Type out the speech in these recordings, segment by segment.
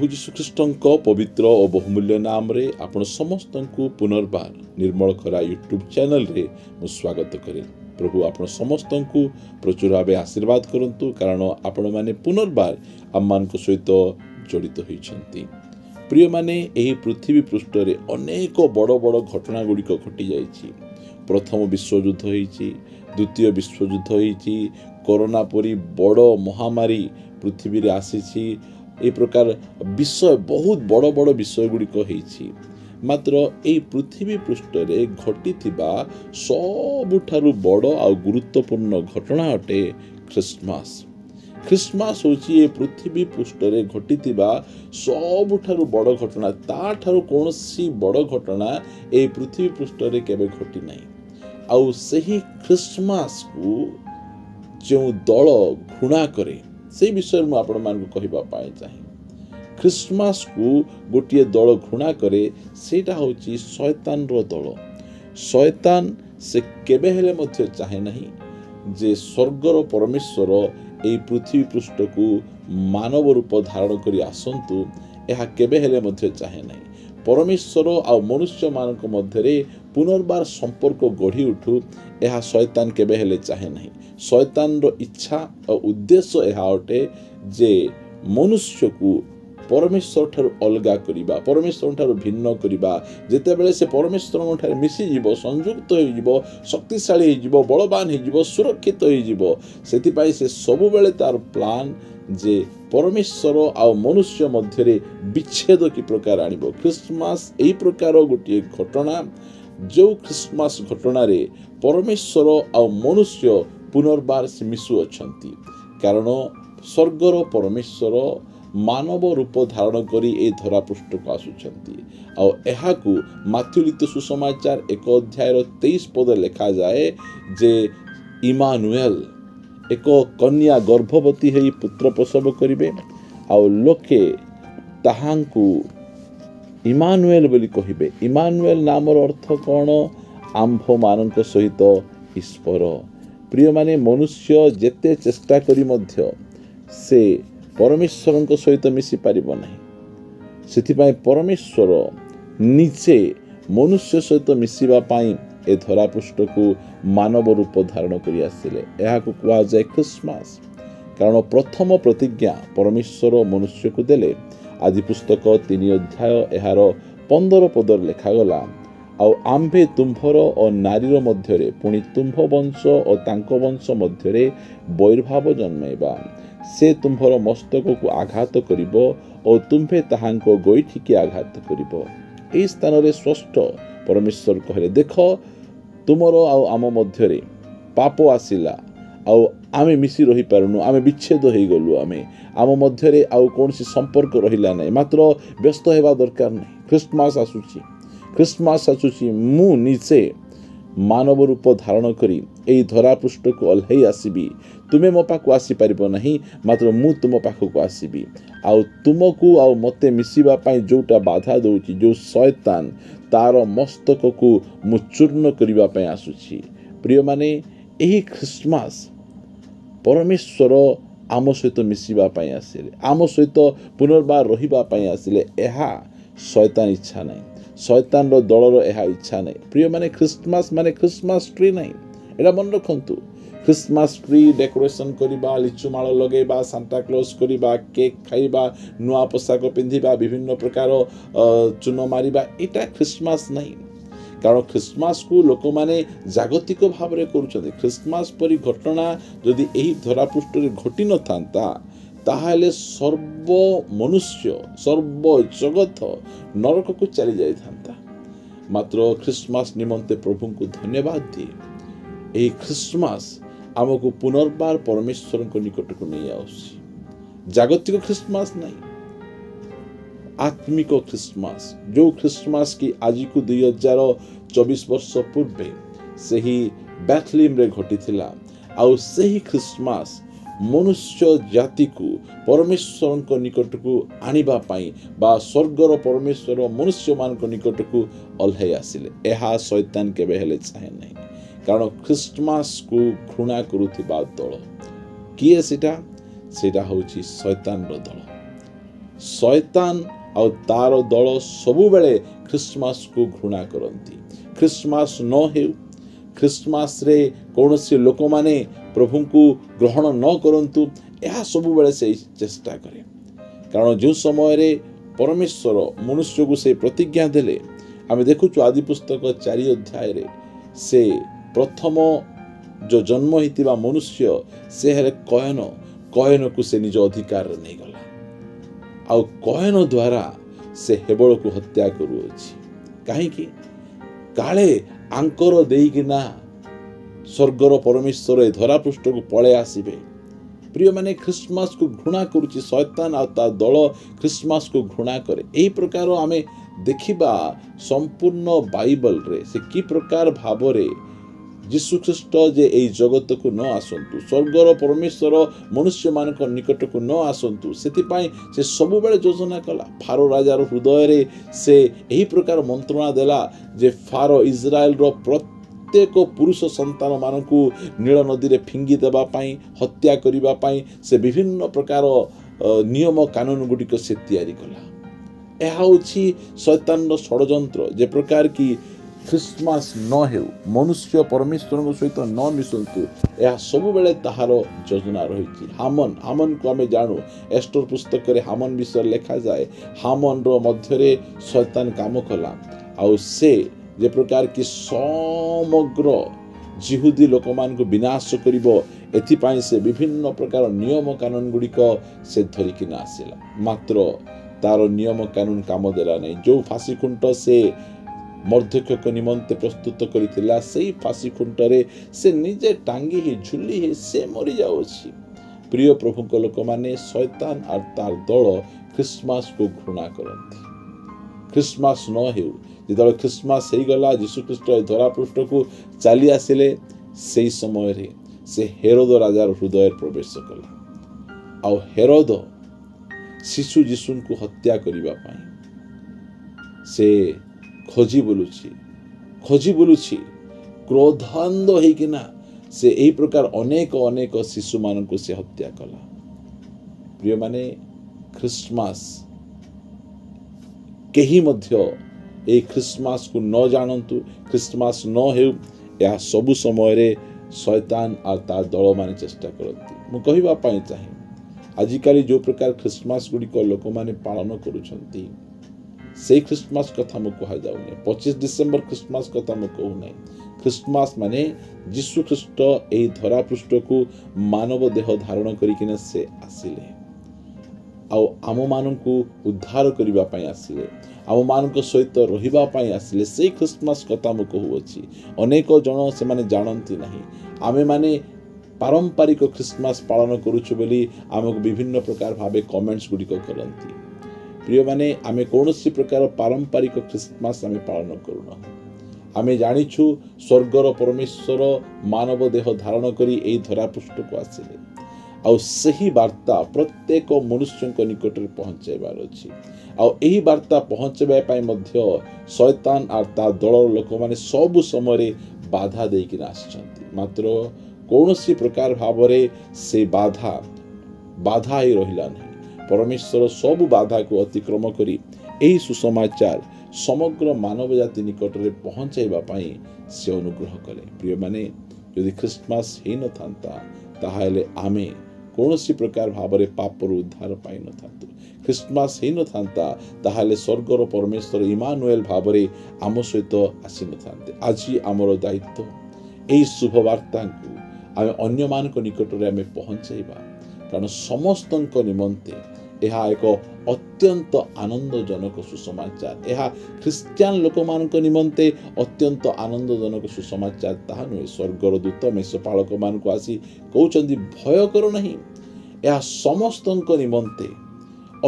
प्रभु जीशुख्रीष्टଙ୍କ पवित्र और बहुमूल्य नाम रे आपण समस्त को पुनर्बार निर्मल खरा यूट्यूब चैनल रे मु स्वागत करे। प्रभु आपण समस्त को प्रचुर भाव आशीर्वाद करंतु, कारण आपण माने पुनर्बार आम मान सहित जड़ित होइछंती। प्रिय माने एही पृथ्वी पृष्ठ रे अनेक बड़ बड़ घटना गुड़िक घटी जाइछि। प्रथम विश्वयुद्ध होइछि, द्वितीय विश्वयुद्ध होइछि, कोरोना परी बड़ महामारी पृथ्वी रे आसीछि। ए प्रकार विषय बहुत बड़ बड़ विषय गुड़िक होइछि। मात्र ए पृथ्वी पृष्ठ रे घटिथिबा सबुठारु बड़ आ गुरुत्वपूर्ण घटना अटे ख्रिस्टमास। ख्रिस्टमास होछि ए पृथ्वी पृष्ठ रे घटिथिबा सबुठारु बड़ घटना। ता ठारु कोनोसी बड़ घटना ए पृथ्वी पृष्ठ रे केबे घटी नाही। आउ सही ख्रिस्टमास को जो दल घृणा करे से विषय में आपण मान कहबा पाए चाहे। ख्रिस्टमास को गोटे दल घृणा करे, सेटा होची शैतान रो दल। शैतान से केबे हेले मध्य चाहे नहीं जे स्वर्गर परमेश्वर एई पृथ्वी पृष्ठ को मानव रूप धारण करी आसंतु। यह केबे हेले मध्य चाहे नहीं। परमेश्वर आ मनुष्य मानक मध्यरे पुनर्बार संपर्क गढ़ी उठू, यह शैतान केबे हेले चाहे नहीं। शैतान रो इच्छा और उद्देश्य यह अटे जे मनुष्य को परमेश्वर ठारू अलगा करिबा, परमेश्वर ठारू भिन्न करिबा। जेतेबेले से परमेश्वर ठारे मिसी जिवो, संयुक्त होई जिवो, शक्तिशाली होई जिवो, बलवान होई जिवो, सुरक्षित होई जिवो, सेति पई से सब बेले तार प्लान जे परमेश्वर आ मनुष्य मध्यरे विच्छेद की प्रकार आनिबो। ख्रिस्टमास एई प्रकार गोटे घटना, जो ख्रिस्टमास घटना रे परमेश्वर आ मनुष्य पुनर्बार से मिसु अछंती। कारण स्वर्गर परमेश्वर मानव रूप धारण करी ए धरा पृष्ठ को आसुछंती। आ एहा को माथ्यू लिखित सुसमाचार 1 अध्याय 23 पद लिखा जाए जे इमानुएल एक कन्या गर्भवती होई पुत्र प्रसव करिवे, आ लोके ताहांकु इमानुएल बोली कहिबे। इमानुएल नामर अर्थ कौन? आंभ मानक सहित ईश्वर। प्रिय माने मनुष्य जेते चेष्टा करी मध्य से परमेश्वर सहित मिसी पारिबो नहीं। सेथिपाई परमेश्वर निजे मनुष्य सहित मिसिबा पाई ए धरा पृष्ठ को मानव रूप धारण करी आसिले। यह को कहा जाए ख्रिस्टमास। कारण प्रथम प्रतिज्ञा परमेश्वर मनुष्य को देले। आदि पुस्तक 3 अध्याय यार 15 पद लिखा गला, आउ आंभे तुम्भर और नारीर मध्यरे पुणी तुम्भ वंश और तांको वंश मध्यरे वैरभाव जन्मेबा। से तुम्भर मस्तक को आघात करिबो और तुम्भे ताहांको गोइठिकी आघात करिबो। एई स्थान रे स्पष्ट परमेश्वर कहले, देख तुमर आउ आम मध्यरे पाप आसिला, आउ आमे मिसी रही पारुनु, आमे विच्छेद होई गलु, आम मध्यरे आउ कोनसी संपर्क रहिला नहीं। मात्र व्यस्त हेबा दरकार नहीं। ख्रिस्टमास आसुची मु निजे मानव रूप धारण करी एई धरा पृष्ठ को अल्है आसीबी। तुमे मो पाखु आसी पारिबो नहीं, मात्र मु तुम पाखु आसीबी। आउ तुमको आउ मते मिसिबा पाई जोटा बाधा दउची, जो शैतान तार मस्तक को मु चूर्ण करिबा पाई आसुची। प्रिय माने एही ख्रिस्टमास परमेश्वर आम सहित मिसिबा पाई आसिले, आम सहित पुनर्बार रहिबा पाई आसिले। एहा शैतान इच्छा नहीं। शैतान रो दलर एहा इच्छा नहीं। प्रिय माने ख्रिस्टमास ट्री नहीं। एटा मन रखंतु। ख्रिस्टमास ट्री डेकोरेशन करिबा, लिचु माळ लगेबा, सांता क्लॉज करिबा, केक खाइबा, नुआ पोशाक पिंधिबा, विभिन्न प्रकार चून मारिबा, एटा ख्रिस्टमास नहीं। कारण ख्रिस्टमास को लोक माने जागतिक भाव में करुछथि। ख्रिस्टमास परी घटना जदि एही धरा पृष्ठ रे घटी न थांता, ताहाले सर्व मनुष्य सर्व जगत नरक को चली जाई थांता। मात्र ख्रिस्टमास निमंते प्रभु को धन्यवाद दिए। एही ख्रिस्टमास आमको पुनर्बार परमेश्वर को निकट को नहीं आउसी। जागतिक ख्रिस्टमास नहीं, आत्मिक ख्रिस्टमास। जो ख्रिस्टमास की आज को 2024 वर्ष पूर्वे से ही बैथलीम रे घटी थिला। आउ सही ख्रिस्टमास मनुष्य जाति को परमेश्वर को निकट को आनिबा पाई बा स्वर्गर परमेश्वर मनुष्य मान को निकट को अल्है आसिले। एहा शैतान केबे हेले चाहे नहीं। कारण ख्रिस्टमास को घृणा करुथिबा दल किए सेटा होची शैतान रो दल। शैतान ଆଉ ତାର ଦଳ ସବୁବେଳେ ଖ୍ରୀଷ୍ଟମାସକୁ ଘୃଣା କରନ୍ତି। ଖ୍ରୀଷ୍ଟମାସ ନ ହେଉ, ଖ୍ରୀଷ୍ଟମାସରେ କୌଣସି ଲୋକମାନେ ପ୍ରଭୁଙ୍କୁ ଗ୍ରହଣ ନ କରନ୍ତୁ, ଏହା ସବୁବେଳେ ସେ ଚେଷ୍ଟା କରେ। କାରଣ ଯେଉଁ ସମୟରେ ପରମେଶ୍ୱର ମନୁଷ୍ୟକୁ ସେ ପ୍ରତିଜ୍ଞା ଦେଲେ, ଆମେ ଦେଖୁଛୁ ଆଦି ପୁସ୍ତକ 4 ଅଧ୍ୟାୟରେ ସେ ପ୍ରଥମ ଯେଉଁ ଜନ୍ମ ହୋଇଥିବା ମନୁଷ୍ୟ ସେ ହେଲେ କୟନକୁ ସେ ନିଜ ଅଧିକାରରେ ନେଇଗଲା। ଆଉ କୟନ ଦ୍ୱାରା ସେ ହେବଳକୁ ହତ୍ୟା କରୁଅଛି। କାହିଁକି? କାଳେ ଆଙ୍କର ଦେଇକିନା ସ୍ୱର୍ଗର ପରମେଶ୍ୱର ଏ ଧରାପୃଷ୍ଠକୁ ପଳେଇ ଆସିବେ। ପ୍ରିୟମାନେ, ଖ୍ରୀଷ୍ଟମାସକୁ ଘୃଣା କରୁଛି ଶୈତାନ ଆଉ ତା ଦଳ ଖ୍ରୀଷ୍ଟମାସକୁ ଘୃଣା କରେ। ଏହି ପ୍ରକାର ଆମେ ଦେଖିବା ସମ୍ପୂର୍ଣ୍ଣ ବାଇବଲରେ ସେ କି ପ୍ରକାର ଭାବରେ ଯୀଶୁଖ୍ରୀଷ୍ଟ ଯେ ଏହି ଜଗତକୁ ନ ଆସନ୍ତୁ, ସ୍ୱର୍ଗର ପରମେଶ୍ୱର ମନୁଷ୍ୟମାନଙ୍କ ନିକଟକୁ ନ ଆସନ୍ତୁ, ସେଥିପାଇଁ ସେ ସବୁବେଳେ ଯୋଜନା କଲା। ଫାରୋ ରାଜାର ହୃଦୟରେ ସେ ଏହି ପ୍ରକାର ମନ୍ତ୍ରଣା ଦେଲା ଯେ ଫାରୋ ଇସ୍ରାଏଲର ପ୍ରତ୍ୟେକ ପୁରୁଷ ସନ୍ତାନମାନଙ୍କୁ ନୀଳ ନଦୀରେ ଫିଙ୍ଗି ଦେବା ପାଇଁ, ହତ୍ୟା କରିବା ପାଇଁ ସେ ବିଭିନ୍ନ ପ୍ରକାର ନିୟମ କାନୁନ ଗୁଡ଼ିକ ସେ ତିଆରି କଲା। ଏହା ହେଉଛି ଶୈତାନର ଷଡ଼ଯନ୍ତ୍ର। ଯେ ପ୍ରକାର କି ଖ୍ରୀଷ୍ଟମାସ ନ ହେଉ, ମନୁଷ୍ୟ ପରମେଶ୍ୱରଙ୍କ ସହିତ ନ ମିଶନ୍ତୁ, ଏହା ସବୁବେଳେ ତାହାର ଯୋଜନା ରହିଛି। ହାମନକୁ ଆମେ ଜାଣୁ, ଏଷ୍ଟର ପୁସ୍ତକରେ ହାମନ ବିଷୟରେ ଲେଖାଯାଏ। ହାମନର ମଧ୍ୟରେ ଶୈତାନ କାମ କଲା। ଆଉ ସେ ଯେ ପ୍ରକାର କି ସମଗ୍ର ଜିହୁଦୀ ଲୋକମାନଙ୍କୁ ବିନାଶ କରିବ, ଏଥିପାଇଁ ସେ ବିଭିନ୍ନ ପ୍ରକାର ନିୟମ କାନୁନ ଗୁଡ଼ିକ ସେ ଧରିକିନା ଆସିଲା। ମାତ୍ର ତାର ନିୟମ କାନୁନ କାମ ଦେଲା ନାହିଁ। ଯେଉଁ ଫାଶୀ ଖୁଣ୍ଟ ସେ ମର୍ଦ୍ଦକ୍ୟଙ୍କ ନିମନ୍ତେ ପ୍ରସ୍ତୁତ କରିଥିଲା, ସେଇ ଫାଶୀ ଖୁଣ୍ଟରେ ସେ ନିଜେ ଟାଙ୍ଗି ଝୁଲି ସେ ମରିଯାଉଛି। ପ୍ରିୟ ପ୍ରଭୁଙ୍କ ଲୋକମାନେ, ଶୈତାନ ଆଉ ତାର ଦଳ ଖ୍ରୀଷ୍ଟମାସକୁ ଘୃଣା କରନ୍ତି। ଖ୍ରୀଷ୍ଟମାସ ନ ହେଉ, ଯେତେବେଳେ ଖ୍ରୀଷ୍ଟମାସ ହେଇଗଲା, ଯୀଶୁଖ୍ରୀଷ୍ଟ ଏ ଧରାପୃଷ୍ଠକୁ ଚାଲି ଆସିଲେ, ସେଇ ସମୟରେ ସେ ହେରୋଦ ରାଜାର ହୃଦୟରେ ପ୍ରବେଶ କଲା। ଆଉ ହେରୋଦ ଶିଶୁ ଯୀଶୁଙ୍କୁ ହତ୍ୟା କରିବା ପାଇଁ ସେ ଖୋଜି ବୁଲୁଛି। କ୍ରୋଧାନ୍ଧ ହେଇକିନା ସେ ଏହି ପ୍ରକାର ଅନେକ ଶିଶୁମାନଙ୍କୁ ସେ ହତ୍ୟା କଲା। ପ୍ରିୟମାନେ, ଖ୍ରୀଷ୍ଟମାସ କେହି ମଧ୍ୟ ଏହି ଖ୍ରୀଷ୍ଟମାସକୁ ନ ଜାଣନ୍ତୁ, ଖ୍ରୀଷ୍ଟମାସ ନ ହେଉ, ଏହା ସବୁ ସମୟରେ ଶୈତାନ ଆଉ ତା ଦଳମାନେ ଚେଷ୍ଟା କରନ୍ତି। ମୁଁ କହିବା ପାଇଁ ଚାହେଁ, ଆଜିକାଲି ଯେଉଁ ପ୍ରକାର ଖ୍ରୀଷ୍ଟମାସ ଗୁଡ଼ିକ ଲୋକମାନେ ପାଳନ କରୁଛନ୍ତି, ସେଇ ଖ୍ରୀଷ୍ଟମାସ କଥା ମୁଁ କୁହାଯାଉନି। 25 ଡିସେମ୍ବର ଖ୍ରୀଷ୍ଟମାସ କଥା ମୁଁ କହୁନାହିଁ। ଖ୍ରୀଷ୍ଟମାସ ମାନେ ଯୀଶୁଖ୍ରୀଷ୍ଟ ଏହି ଧରାପୃଷ୍ଠକୁ ମାନବ ଦେହ ଧାରଣ କରିକିନା ସେ ଆସିଲେ। ଆଉ ଆମମାନଙ୍କୁ ଉଦ୍ଧାର କରିବା ପାଇଁ ଆସିଲେ, ଆମମାନଙ୍କ ସହିତ ରହିବା ପାଇଁ ଆସିଲେ। ସେଇ ଖ୍ରୀଷ୍ଟମାସ କଥା ମୁଁ କହୁଅଛି। ଅନେକ ଜଣ ସେମାନେ ଜାଣନ୍ତି ନାହିଁ। ଆମେମାନେ ପାରମ୍ପରିକ ଖ୍ରୀଷ୍ଟମାସ ପାଳନ କରୁଛୁ ବୋଲି ଆମକୁ ବିଭିନ୍ନ ପ୍ରକାର ଭାବେ କମେଣ୍ଟସ୍ ଗୁଡ଼ିକ କରନ୍ତି। ପ୍ରିୟମାନେ, ଆମେ କୌଣସି ପ୍ରକାର ପାରମ୍ପରିକ ଖ୍ରୀଷ୍ଟମାସ ଆମେ ପାଳନ କରୁନାହୁଁ। ଆମେ ଜାଣିଛୁ ସ୍ୱର୍ଗର ପରମେଶ୍ୱର ମାନବ ଦେହ ଧାରଣ କରି ଏହି ଧରାପୃଷ୍ଠକୁ ଆସିଲେ। ଆଉ ସେହି ବାର୍ତ୍ତା ପ୍ରତ୍ୟେକ ମନୁଷ୍ୟଙ୍କ ନିକଟରେ ପହଞ୍ଚାଇବାର ଅଛି। ଆଉ ଏହି ବାର୍ତ୍ତା ପହଞ୍ଚାଇବା ପାଇଁ ମଧ୍ୟ ଶୈତାନ ଆଉ ତା ଦଳର ଲୋକମାନେ ସବୁ ସମୟରେ ବାଧା ଦେଇକିନା ଆସିଛନ୍ତି। ମାତ୍ର କୌଣସି ପ୍ରକାର ଭାବରେ ସେ ବାଧା ହେଇ ରହିଲା ନାହିଁ। ପରମେଶ୍ୱର ସବୁ ବାଧାକୁ ଅତିକ୍ରମ କରି ଏହି ସୁସମାଚାର ସମଗ୍ର ମାନବ ଜାତି ନିକଟରେ ପହଞ୍ଚାଇବା ପାଇଁ ସେ ଅନୁଗ୍ରହ କଲେ। ପ୍ରିୟମାନେ, ଯଦି ଖ୍ରୀଷ୍ଟମାସ ହେଇନଥାନ୍ତା, ତାହେଲେ ଆମେ କୌଣସି ପ୍ରକାର ଭାବରେ ପାପରୁ ଉଦ୍ଧାର ପାଇନଥାନ୍ତୁ। ଖ୍ରୀଷ୍ଟମାସ ହେଇନଥାନ୍ତା, ତାହେଲେ ସ୍ୱର୍ଗର ପରମେଶ୍ୱର ଇମାନୁଏଲ ଭାବରେ ଆମ ସହିତ ଆସିନଥାନ୍ତେ। ଆଜି ଆମର ଦାୟିତ୍ୱ ଏହି ଶୁଭବାର୍ତ୍ତାକୁ ଆମେ ଅନ୍ୟମାନଙ୍କ ନିକଟରେ ଆମେ ପହଞ୍ଚାଇବା। କାରଣ ସମସ୍ତଙ୍କ ନିମନ୍ତେ ଏହା ଏକ ଅତ୍ୟନ୍ତ ଆନନ୍ଦଜନକ ସୁସମାଚାର। ଏହା ଖ୍ରୀଷ୍ଟିଆନ ଲୋକମାନଙ୍କ ନିମନ୍ତେ ଅତ୍ୟନ୍ତ ଆନନ୍ଦଜନକ ସୁସମାଚାର ତାହା ନୁହେଁ। ସ୍ୱର୍ଗର ଦୂତ ମେଷପାଳକମାନଙ୍କୁ ଆସି କହୁଛନ୍ତି, ଭୟ କର ନାହିଁ। ଏହା ସମସ୍ତଙ୍କ ନିମନ୍ତେ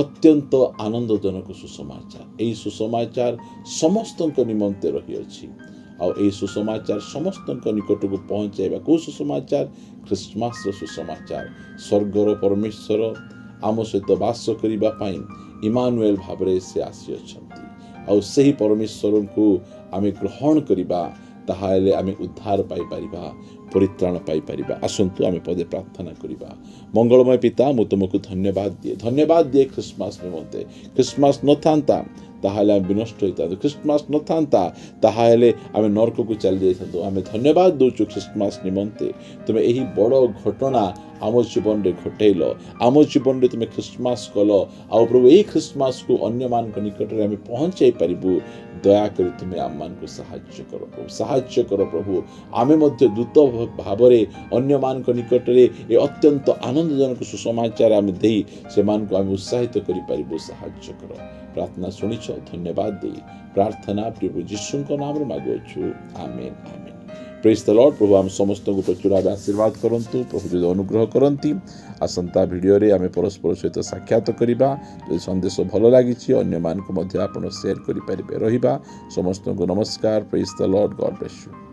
ଅତ୍ୟନ୍ତ ଆନନ୍ଦଜନକ ସୁସମାଚାର। ଏହି ସୁସମାଚାର ସମସ୍ତଙ୍କ ନିମନ୍ତେ ରହିଅଛି। ଆଉ ଏହି ସୁସମାଚାର ସମସ୍ତଙ୍କ ନିକଟକୁ ପହଞ୍ଚାଇବା। କେଉଁ ସୁସମାଚାର? ଖ୍ରୀଷ୍ଟମାସର ସୁସମାଚାର। ସ୍ୱର୍ଗର ପରମେଶ୍ୱର ଆମ ସହିତ ବାସ କରିବା ପାଇଁ ଇମାନୁଏଲ ଭାବରେ ସେ ଆସିଅଛନ୍ତି। ଆଉ ସେହି ପରମେଶ୍ୱରଙ୍କୁ ଆମେ ଗ୍ରହଣ କରିବା, ताहाले आमे उद्धार पाई परिबा परित्राण पाई परिबा। आसंतु आमे पदे प्रार्थना करिबा। मंगलमय पिता मु तुमको धन्यवाद दिए क्रिसमस निमंते। क्रिसमस न थांता ताहाले आमे विनष्ट होता, क्रिसमस न थांता ताहाले आमे नरक को चली जाइथांतो। आमे धन्यवाद दोचु क्रिसमस निमंते तुमे एही बड़ घटना आम जीवन रे घटेल, आम जीवन रे तुमे क्रिसमस कल आ प्रभु यही क्रिसमस को अन्य मान निकट रे आमे पहुंचाई परिबु। दया करी तुमे आम मान को सहाय्य करो प्रभु, सहाय्य करो प्रभु। आमे मध्य द्रुत भाव रे अन्य मान निकट रे ए अत्यंत आनंदजनक सुसमाचार आमे देई से मान को आमे उत्साहित करि परिबु। सहाय्य करो। प्रार्थना सुनिछ, धन्यवाद दे प्रार्थना प्रभु यीशु को नाम रे मागुछु। Amen amen. Praise the Lord. प्रभु आम समस्त को प्रचुर आशीर्वाद करंतु। प्रभु जो अनुग्रह करंती। आसंता वीडियो रे आमे परस्पर सहित साक्षात करिबा। जो संदेश भलो लागिछि अन्य मान को मध्य आपण शेयर करि परिबे रहिबा। समस्त को नमस्कार। Praise the Lord. God bless you.